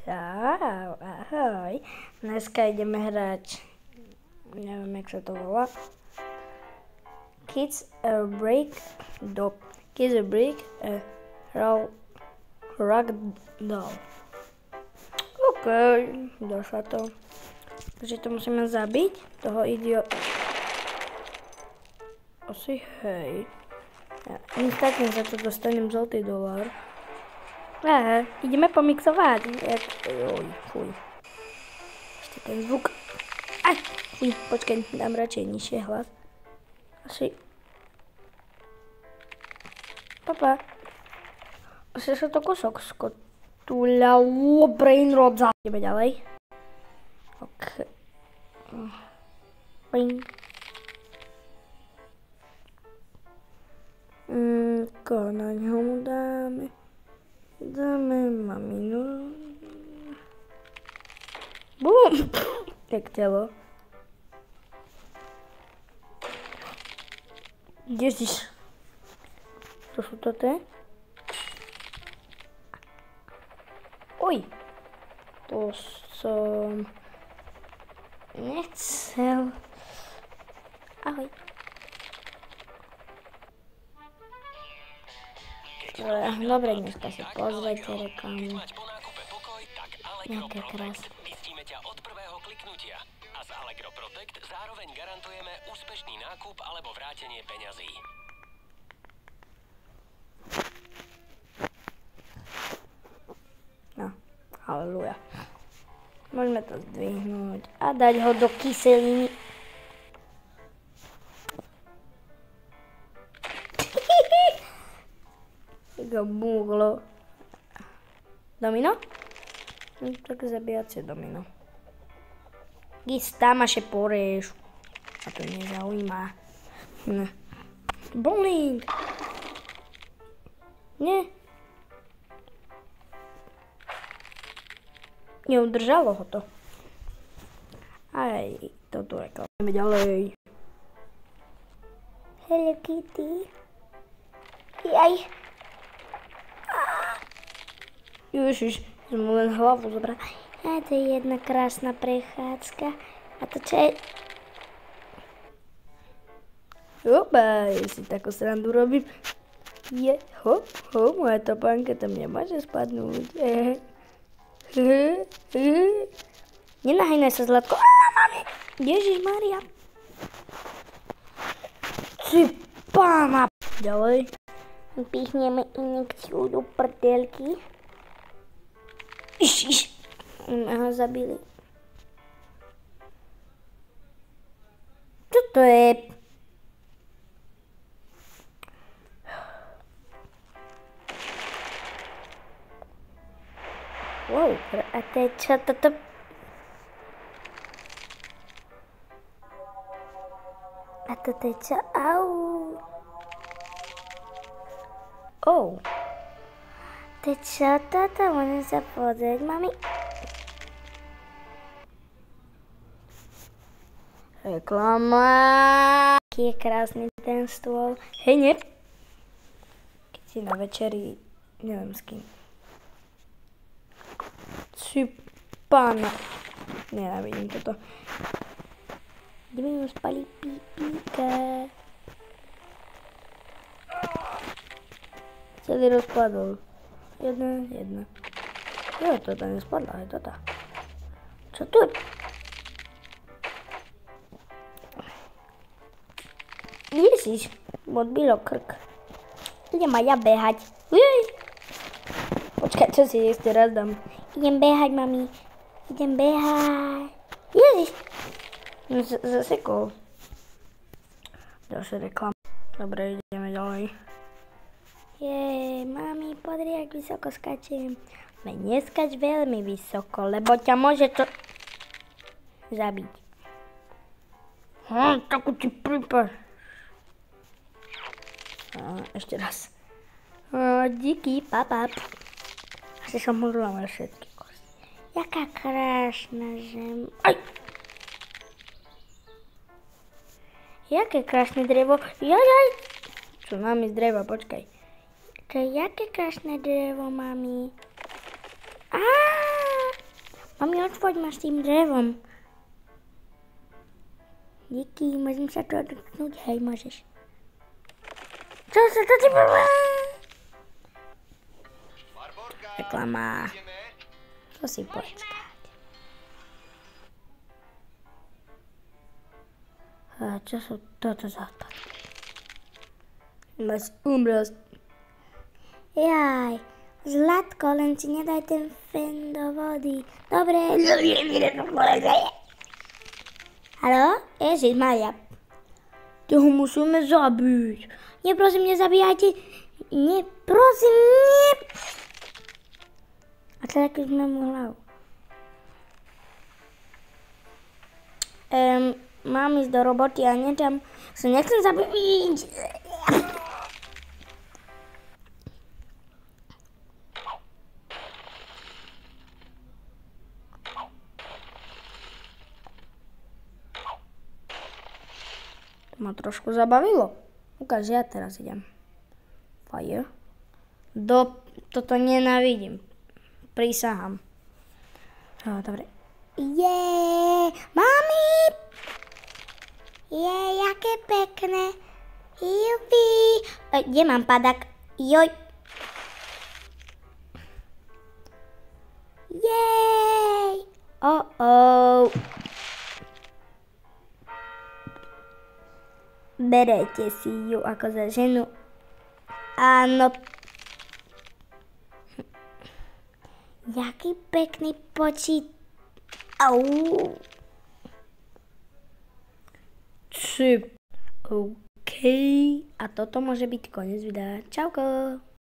Čau, ahoj. Dneska ideme hrať, neviem, jak sa to volá. Kids break ragdoll. OK, došla to. Takže to musíme zabiť, toho Asi hej. Ja instantne za to dostanem zlatý dolár. Aha, ideme pomixovať. Fuj. Ešte ten zvuk. Aj, fuj, počkaj, dám radšej nižšie hlas. Asi. Papa. Asi sa to kúsok skotúľalo brainrodza. Ideme ďalej. OK. Bing. Koho na ňo mu dáme? Dáme maminu. Bum! Tak telo. Ježiš. Čo sú to te? Oj! To som nechcel. Ahoj. Dobre, dneska si pozrite reklamu. Nejaké krásne. Listíme ťa od prvého kliknutia a z Allegro Protect zároveň garantujeme úspešný nákup alebo vrátenie peňazí. No, haleluja. Môžeme to zdvihnúť a dať ho do kyseliny. Go búhlo. Domino? Tak zabíjacie domino. Gis, tam až poreš. A to nezaujíma. Bowling. Nie. Neudržalo ho to. Aj, toto je klademe ďalej. Hello Kitty. Jaj. Ježiš, som mu len hlavu zobrala. A to je jedna krásna prechádzka. A to čo je? Oba, ja si takú srandu robím. Moja topánka tam nemôže spadnúť. Nenahynaj sa, Zlatko. Mami! Ježiš Maria. Ty pána. Ďalej. Pichneme injekciu do prdelky. Iš. Ho zabili. Čo to je? Wow, a to je čo toto? A toto je čo? Au. Oh. To je čo toto? Môžem sa pozrieť, mami? Reklama. Aký je krásny ten stôl. Hej, nie? Keď si na večeri, neviem s kým. Či pána. Nenávidím toto. Ideme mu spaliť pípíka. Celý rozpadol. Jedna. Jo, toto nespadla, aj toto. Čo tu? Ježiš, odbilo krk. Idem aj ja behať. Počkaj, čo si ešte raz dám. Idem behať, mami. Idem behať. Ježiš. Zasekol. Ďalšia reklama. Dobre, ideme ďalej. Mami, podri, jak vysoko skačem. Neskač veľmi vysoko, lebo ťa môže to zabiť. Takú ti prípad. Ešte raz. Díky, papa. Asi som udrela všetky kosti. Jaká krásna zem. Aj! Jaké krásne drevo. Jajaj! Čo mám z dreva, počkaj. To je jaké krásne drevo, mami. Mami, odfoď ma s tým drevom. Díky, môžem sa to dotknúť? Hej, môžeš. Čo sa to ti bolo? Reklama. To si počkať. A čo sú toto za odpadky? Máš umrosť. Jaj, Zlatko, len si nedaj ten fen do vody. Dobre. Haló? Ježiš Maria. Toho musíme zabiť. Nie, prosím, nezabíjajte. Nie, prosím, nie. A teda keď sme mu hlavu. Mám ísť do roboty a tam sa nechcem zabiť. Ma trošku zabavilo. Ukáž, ja teraz idem. Fire. Toto nenávidím. Prísahám. Dobre. Mami! Jaké pekné. Jupi. Kde mám padak? Joj. Jej. Berete si ju ako za ženu. Áno. Jaký pekný počít. Au. OK. A toto môže byť koniec videa. Čauko.